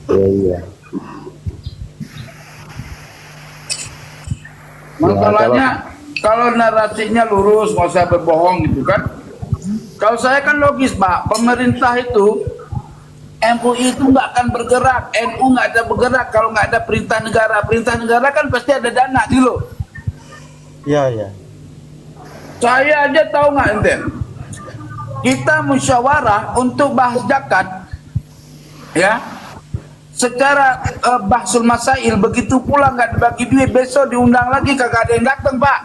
Iya, iya. Masalahnya kalau narasinya lurus, nggak usah berbohong gitu kan. Kalau saya kan logis Pak, pemerintah itu MUI itu nggak akan bergerak, NU nggak ada bergerak kalau nggak ada perintah negara. Perintah negara kan pasti ada dana gitu loh. Iya, iya. Saya aja tahu nggak ente? Kita musyawarah untuk bahas zakat, ya. Secara bahsul masail, begitu pula nggak dibagi duit, besok diundang lagi kagak ada yang datang Pak.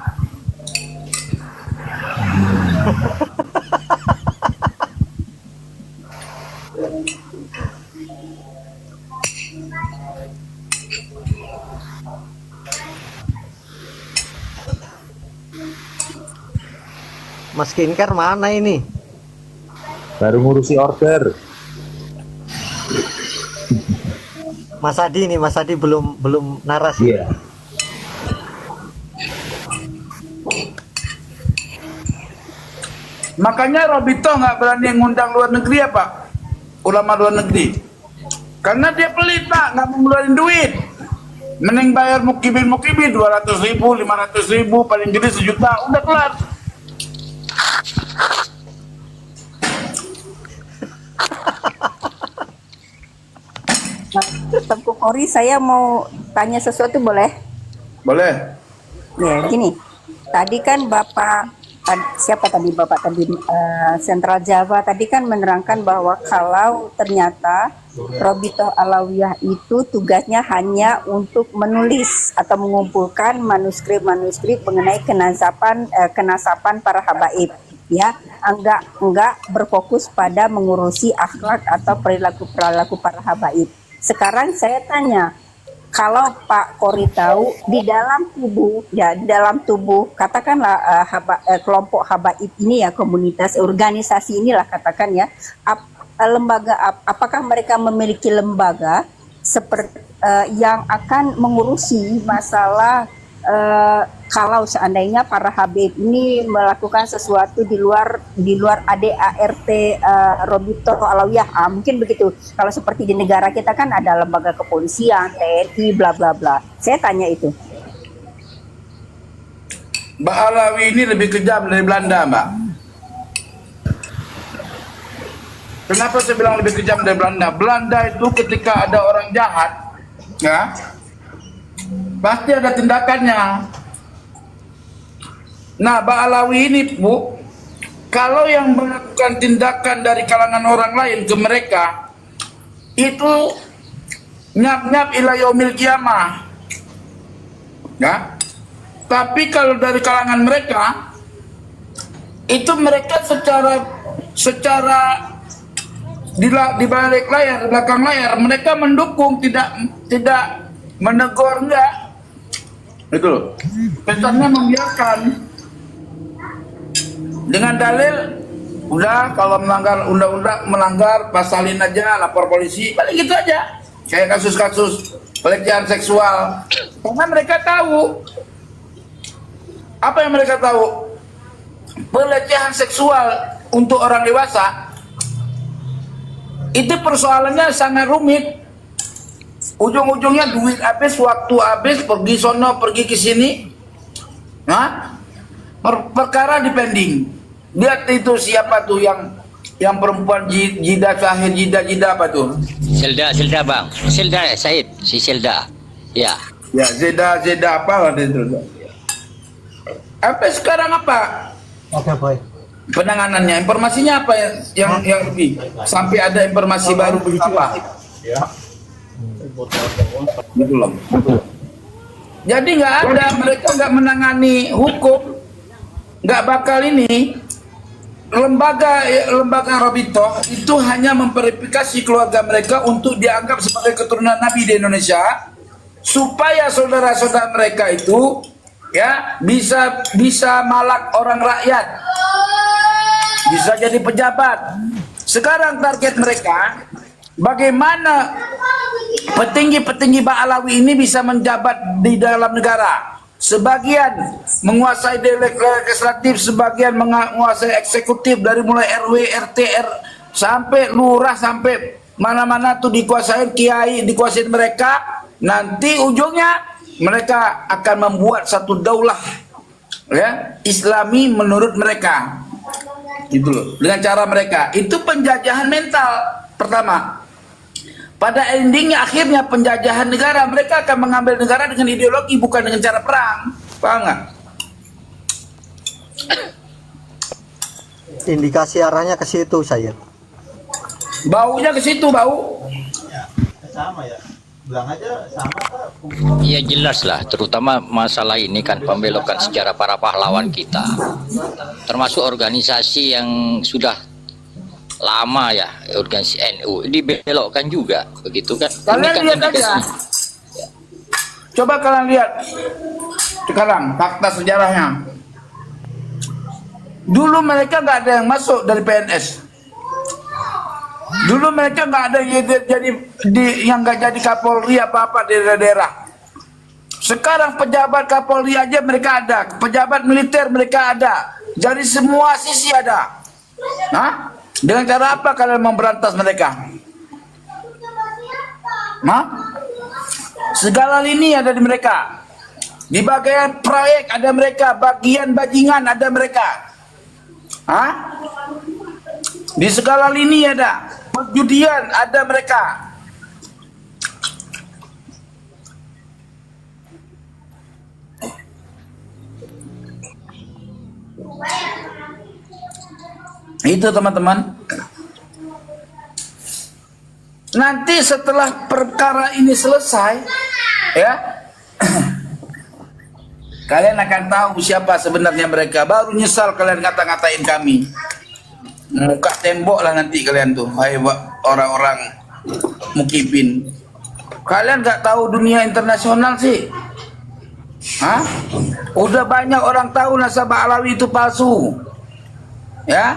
Mas Skincare mana ini? Baru ngurusi order. Mas Adi nih, Mas Adi belum narasi. Iya. Makanya Robito nggak berani ngundang luar negeri ya Pak, ulama luar negeri, karena dia pelit Pak, nggak mau ngeluarin duit. Mending bayar mukibin 200.000, 500.000, paling gede 1 juta, udah kelar. Tengku Kori, saya mau tanya sesuatu boleh? Boleh. Ya, gini. Tadi kan siapa tadi Bapak tadi Sentral Java tadi kan menerangkan bahwa kalau ternyata Robito Alawiyah itu tugasnya hanya untuk menulis atau mengumpulkan manuskrip-manuskrip mengenai kenasapan para habaib, ya, enggak berfokus pada mengurusi akhlak atau perilaku para habaib. Sekarang saya tanya, kalau Pak Kori tahu di dalam tubuh katakanlah kelompok habaib ini ya, komunitas organisasi inilah katakan ya, apakah mereka memiliki lembaga seperti yang akan mengurusi masalah kalau seandainya para Habib ini melakukan sesuatu di luar ADART Robito Alawiyah, mungkin begitu. Kalau seperti di negara kita kan ada lembaga kepolisian, TNI, bla bla bla. Saya tanya itu. Mbak Alawi ini lebih kejam dari Belanda, Mbak. Kenapa saya bilang lebih kejam dari Belanda? Belanda itu ketika ada orang jahat, ya, pasti ada tindakannya. Nah, Mbak Alawi ini, Bu, kalau yang melakukan tindakan dari kalangan orang lain ke mereka, itu nyap-nyap ila yaumil kiamah. Ya. Tapi kalau dari kalangan mereka, itu mereka secara di balik layar, di belakang layar, mereka mendukung, tidak menegur, enggak. Itu loh. Pesannya membiarkan. Dengan dalil, udah kalau melanggar undang-undang, melanggar pasalin aja, lapor polisi, paling gitu aja. Kayak kasus-kasus pelecehan seksual. Karena mereka tahu. Apa yang mereka tahu? Pelecehan seksual untuk orang dewasa, itu persoalannya sangat rumit. Ujung-ujungnya duit habis, waktu habis, pergi sono, pergi ke sini. Nah, perkara dipending. Lihat itu siapa tuh yang perempuan Jida Syahid, Jida apa tuh? Selda bang, Selda ya Said, si Selda, ya. Ya Zeda apa itu? Apa sekarang apa? Oke, boy. Penanganannya, informasinya apa yang lebih? Sampai ada informasi baru begitu apa? Gitu loh. Jadi nggak ada, mereka nggak menangani hukum, nggak bakal ini. Lembaga Robito itu hanya memverifikasi keluarga mereka untuk dianggap sebagai keturunan Nabi di Indonesia, supaya saudara-saudara mereka itu ya bisa malak orang rakyat, bisa jadi pejabat. Sekarang target mereka bagaimana petinggi-petinggi Ba'alawi ini bisa menjabat di dalam negara. Sebagian menguasai legislatif, sebagian menguasai eksekutif, dari mulai RW, RT, sampai lurah, sampai mana-mana tuh dikuasain kiai, dikuasain mereka, nanti ujungnya mereka akan membuat satu daulah ya Islami menurut mereka. Gitu loh, dengan cara mereka. Itu penjajahan mental pertama. Pada endingnya akhirnya penjajahan negara, mereka akan mengambil negara dengan ideologi bukan dengan cara perang. Paham nggak? Indikasi arahnya ke situ saya. Baunya ke situ, bau. Sama ya, bilang aja sama Pak. Ya jelas lah, terutama masalah ini kan pembelokan sejarah para pahlawan kita. Termasuk organisasi yang sudah lama ya, organisasi NU, dibelokkan juga, begitu kan? Kalian kan lihat aja. Coba kalian lihat sekarang fakta sejarahnya. Dulu mereka nggak ada yang masuk dari PNS. Dulu mereka nggak ada yang yang nggak jadi Kapolri apa-apa di daerah. Sekarang pejabat Kapolri aja mereka ada, pejabat militer mereka ada, dari semua sisi ada. Nah, dengan cara apa kalian memberantas mereka? Nah, segala lini ada di mereka. Di bagian proyek ada mereka, bagian bajingan ada mereka. Hah? Di segala lini ada, perjudian ada mereka. Itu teman-teman. Nanti setelah perkara ini selesai, ya, kalian akan tahu siapa sebenarnya mereka. Baru nyesal kalian ngata-ngatain kami. Muka tembok lah nanti kalian tuh, hai orang-orang mukibin. Kalian nggak tahu dunia internasional sih? Hah? Udah banyak orang tahu nasabah Alawi itu palsu. Ya?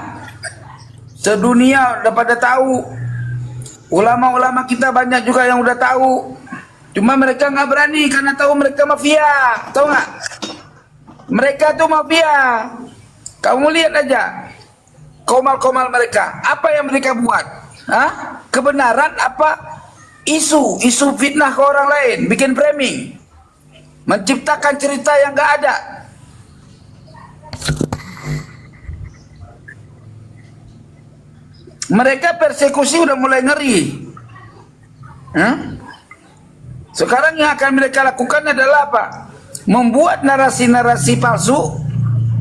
Sedunia udah pada tahu. Ulama-ulama kita banyak juga yang udah tahu. Cuma mereka nggak berani karena tahu mereka mafia. Tahu nggak? Mereka tuh mafia. Kamu lihat aja. Komal-komal mereka. Apa yang mereka buat? Hah? Kebenaran apa? Isu fitnah ke orang lain. Bikin framing. Menciptakan cerita yang nggak ada. Mereka persekusi udah mulai ngeri. Sekarang yang akan mereka lakukan adalah apa? Membuat narasi-narasi palsu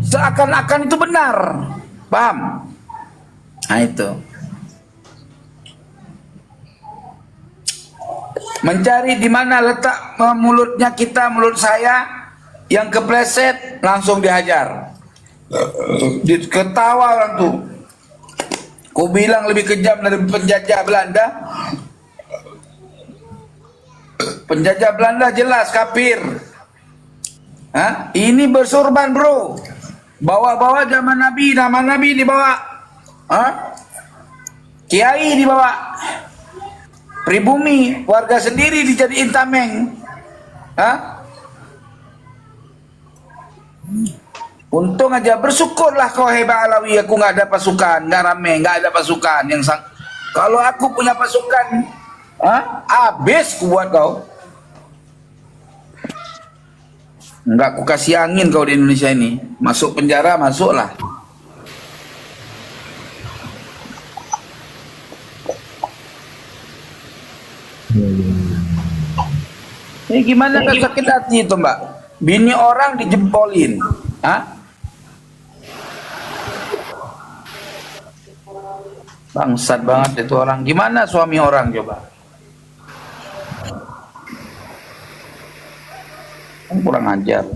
seakan-akan itu benar. Paham? Nah itu. Mencari di mana letak mulutnya kita, mulut saya yang kepleset langsung dihajar. Ketawa orang tuh. Kau bilang lebih kejam dari penjajah Belanda. Penjajah Belanda jelas kafir. Hah? Ini bersurban bro. Bawa-bawa zaman Nabi, nama Nabi dibawa. Hah? Kiai dibawa. Pribumi, warga sendiri dijadiin tameng. Hah? Untung aja, bersyukurlah kau hebat Alawi, aku nggak ada pasukan, nggak rame, nggak ada pasukan yang kalau aku punya pasukan, habis ku buat kau. Nggak ku kasih angin kau di Indonesia ini, masuk penjara masuklah. Ini gimana kan sakit hati itu mbak? Bini orang dijempolin, Bangsat banget itu orang. Gimana suami orang coba? Kurang ajar.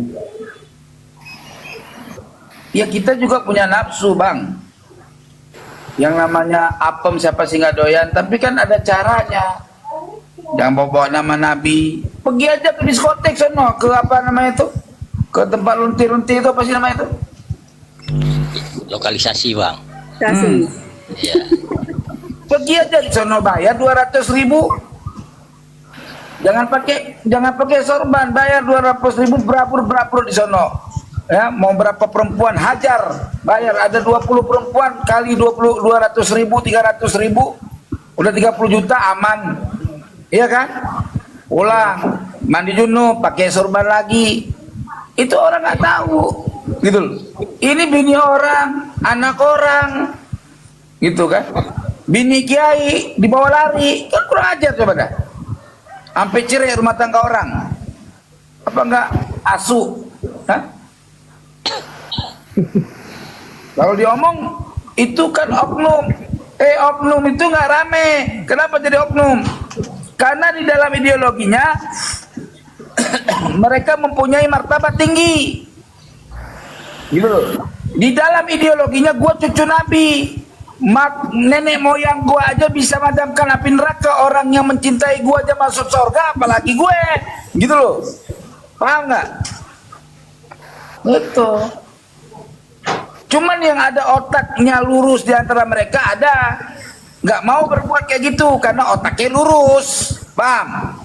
Ya kita juga punya nafsu bang. Yang namanya apem siapa sih nggak doyan. Tapi kan ada caranya. Jangan bawa nama Nabi. Pergi aja ke diskotek sono. Ke apa namanya itu? Ke tempat lunti-lunti itu apa sih namanya itu? Lokalisasi bang. Ya. Pergi aja di sono bayar 200.000. Jangan pakai sorban, bayar 200.000 berapur di sono. Ya, mau berapa perempuan hajar, bayar ada 20 perempuan kali 200.000, 300.000. Udah 30 juta aman. Iya kan? Pulang, mandi junub, pakai sorban lagi. Itu orang nggak tahu. Gitu loh. Ini bini orang, anak orang. Gitu kan? Bini kiai dibawa lari. Kan kurang ajar coba dah. Sampai cerai rumah tangga orang. Apa enggak asu? Hah? Kalau diomong itu kan oknum. Oknum itu nggak rame. Kenapa jadi oknum? Karena di dalam ideologinya mereka mempunyai martabat tinggi. Gitu loh. Di dalam ideologinya gua cucu Nabi. Nenek moyang gua aja bisa madamkan api neraka. Orang yang mencintai gua aja masuk surga, apalagi gue. Gitu loh. Paham nggak? Betul. Cuman yang ada otaknya lurus di antara mereka ada. Nggak mau berbuat kayak gitu karena otaknya lurus. Paham?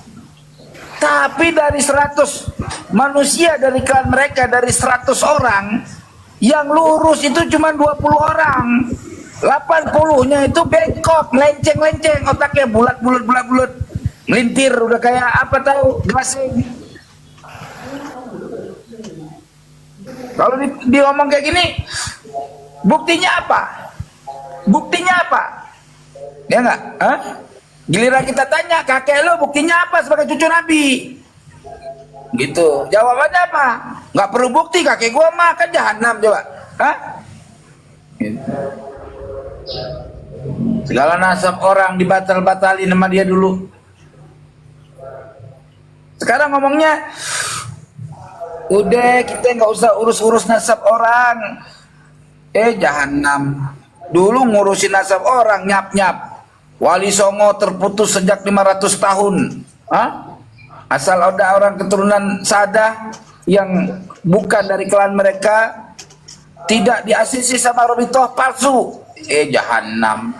Tapi dari 100 manusia dari klan mereka, dari 100 orang, yang lurus itu cuma 20 orang. 80-nya itu bengkok, lenceng-lenceng, otaknya bulat. Melintir udah kayak apa tahu, gasing. Kalau diomong kayak gini, buktinya apa? Buktinya apa? Ya enggak? Hah? Giliran kita tanya, kakek lo buktinya apa sebagai cucu Nabi? Gitu. Jawabannya apa? Nggak perlu bukti, kakek gua mah kan jahanam coba. Hah? Gitu. Segala nasab orang dibatal-batalin sama dia dulu. Sekarang ngomongnya, udah kita nggak usah urus-urus nasab orang. Jahanam. Dulu ngurusin nasab orang nyap-nyap. Wali Songo terputus sejak 500 tahun. Hah? Asal ada orang keturunan Sadah yang bukan dari klan mereka, tidak diasisi sama Robitoh palsu. Jahanam.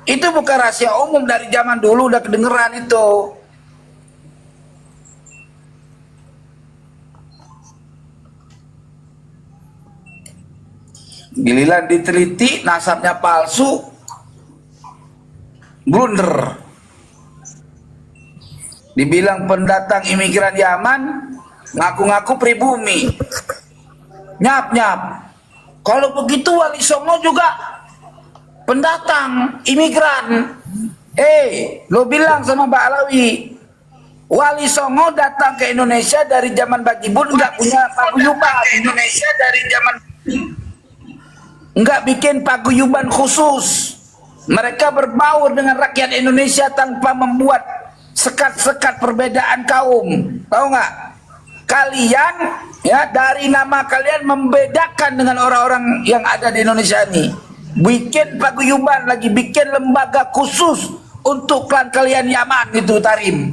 Itu bukan rahasia umum, dari zaman dulu udah kedengeran itu. Giliran diteliti nasabnya palsu, blunder. Dibilang pendatang imigran Yaman, ngaku-ngaku pribumi. Nyap-nyap. Kalau begitu Wali Songo juga pendatang imigran. Lo bilang sama Mbak Alawi, Wali Songo datang ke Indonesia dari zaman Bagibun nggak punya paguyuban. Indonesia dari zaman nggak bikin paguyuban khusus. Mereka berbaur dengan rakyat Indonesia tanpa membuat sekat-sekat perbedaan kaum. Tahu nggak? Kalian ya, dari nama kalian membedakan dengan orang-orang yang ada di Indonesia ini. Bikin paguyuban lagi, bikin lembaga khusus untuk klan kalian Yaman itu, Tarim.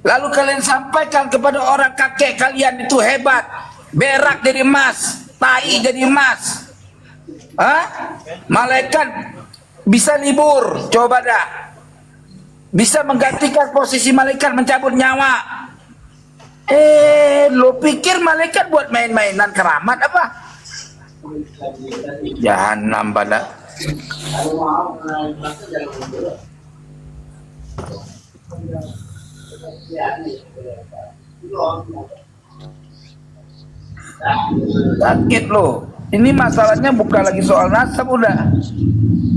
Lalu kalian sampaikan kepada orang kakek kalian itu hebat, berak jadi emas, tai jadi emas. Hah? Malaikat bisa libur, coba dah. Bisa menggantikan posisi malaikat mencabut nyawa. Lo pikir malaikat buat main-mainan keramat apa? Jahanam pada. Sakit lo. Ini masalahnya bukan lagi soal nasab, udah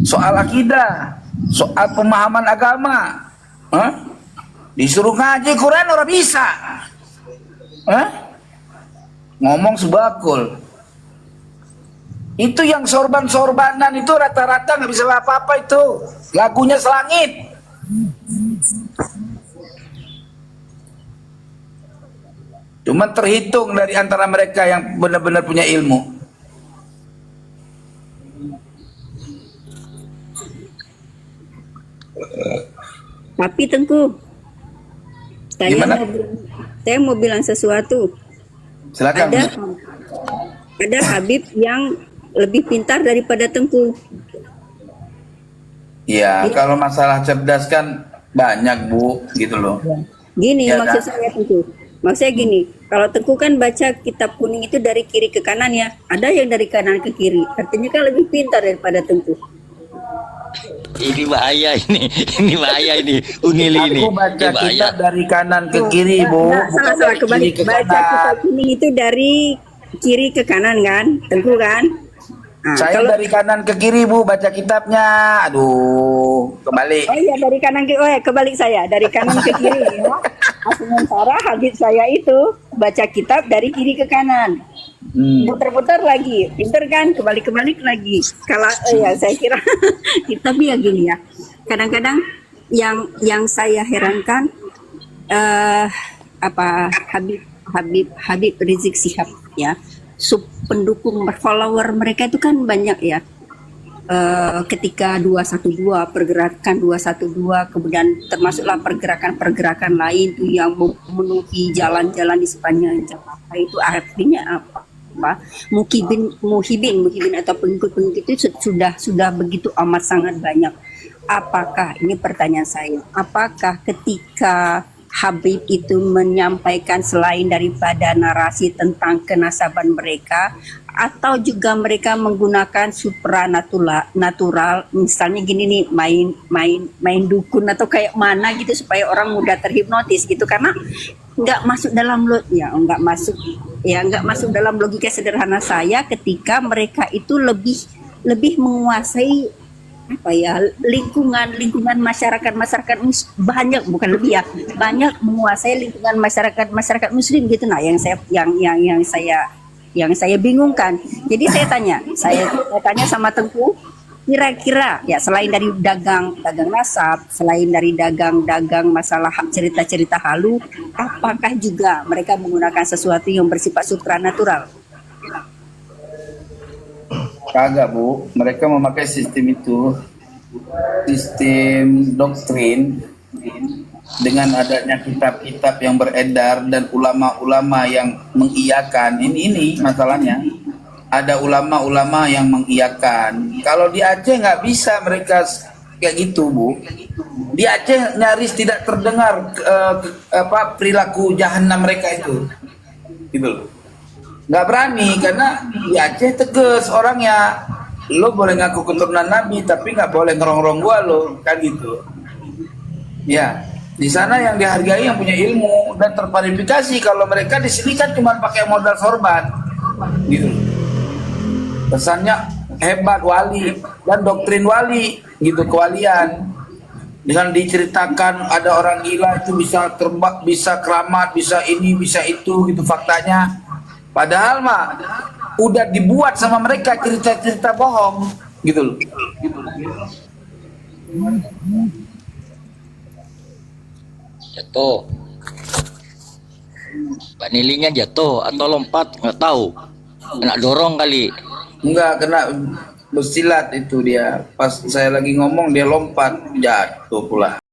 soal akidah, soal pemahaman agama. Disuruh ngaji Quran orang bisa. Ngomong sebakul. Itu yang sorban-sorbanan itu rata-rata nggak bisa apa-apa itu. Lagunya selangit. Cuma terhitung dari antara mereka yang benar-benar punya ilmu. Tapi Tengku, saya mau bilang sesuatu. Silakan. Ada Habib yang lebih pintar daripada Tengku. Ya, kalau masalah cerdas kan banyak, Bu, gitu loh. Gini Ya, maksud saya Tengku. Maksudnya gini, kalau Tengku kan baca kitab kuning itu dari kiri ke kanan ya. Ada yang dari kanan ke kiri. Artinya kan lebih pintar daripada Tengku. Ini bahaya ini. Ini bahaya ini. Ungili ini. Aku baca Ini bahaya. kitab dari kanan ke kiri, Bu. Nah, Bukan salah dari kebalik. kiri ke Baca kanan. kitab kuning itu dari kiri ke kanan kan, Tengku kan? Nah, Saya dari kanan ke kiri, Bu, baca kitabnya. Aduh, kebalik. oh iya dari kanan ke kebalik saya dari kanan ke kiri ya. Sementara Habib saya itu baca kitab dari kiri ke kanan. Putar-putar lagi, pinter kan? Kebalik-kebalik lagi. Kalau ya saya kira tapi ya gini ya. Kadang-kadang yang saya herankan apa Habib Rizik Syihab ya. Pendukung follower mereka itu kan banyak ya. Ketika 212 pergerakan 212 kemudian termasuklah pergerakan-pergerakan lain tuh yang memenuhi jalan-jalan di sepanjang Jakarta itu artinya apa? Muhibin atau pengikut-pengikut itu sudah begitu amat sangat banyak. Apakah ini pertanyaan saya? Apakah ketika Habib itu menyampaikan selain daripada narasi tentang kenasaban mereka atau juga mereka menggunakan supranatural misalnya gini nih main dukun atau kayak mana gitu supaya orang mudah terhipnotis gitu karena nggak masuk dalam logika sederhana saya ketika mereka itu lebih menguasai apa ya lingkungan masyarakat banyak bukan lebih ya banyak menguasai lingkungan masyarakat muslim gitu nah yang saya bingungkan jadi saya tanya sama Tengku kira-kira ya selain dari dagang nasab selain dari dagang masalah cerita-cerita halu apakah juga mereka menggunakan sesuatu yang bersifat supranatural? Kagak, Bu. Mereka memakai sistem doktrin dengan adanya kitab-kitab yang beredar dan ulama-ulama yang mengiyakan. Ini masalahnya. Ada ulama-ulama yang mengiyakan. Kalau di Aceh nggak bisa mereka kayak gitu, Bu. Di Aceh nyaris tidak terdengar perilaku jahanam mereka itu. Gitu loh. Nggak berani karena di Aceh tegas orangnya lo boleh ngaku keturunan Nabi tapi nggak boleh ngerong-rong gua lo kan gitu ya di sana yang dihargai yang punya ilmu dan terverifikasi kalau mereka di sini kan cuma pakai modal sorban gitu kesannya hebat wali dan doktrin wali gitu kewalian dengan diceritakan ada orang gila itu bisa terbang bisa keramat bisa ini bisa itu gitu faktanya. Padahal mah udah dibuat sama mereka cerita-cerita bohong gitu loh. Jatuh. Mbak Nilinya jatuh atau lompat nggak tahu. Kena dorong kali. Enggak kena bersilat itu dia. Pas saya lagi ngomong dia lompat jatuh pula.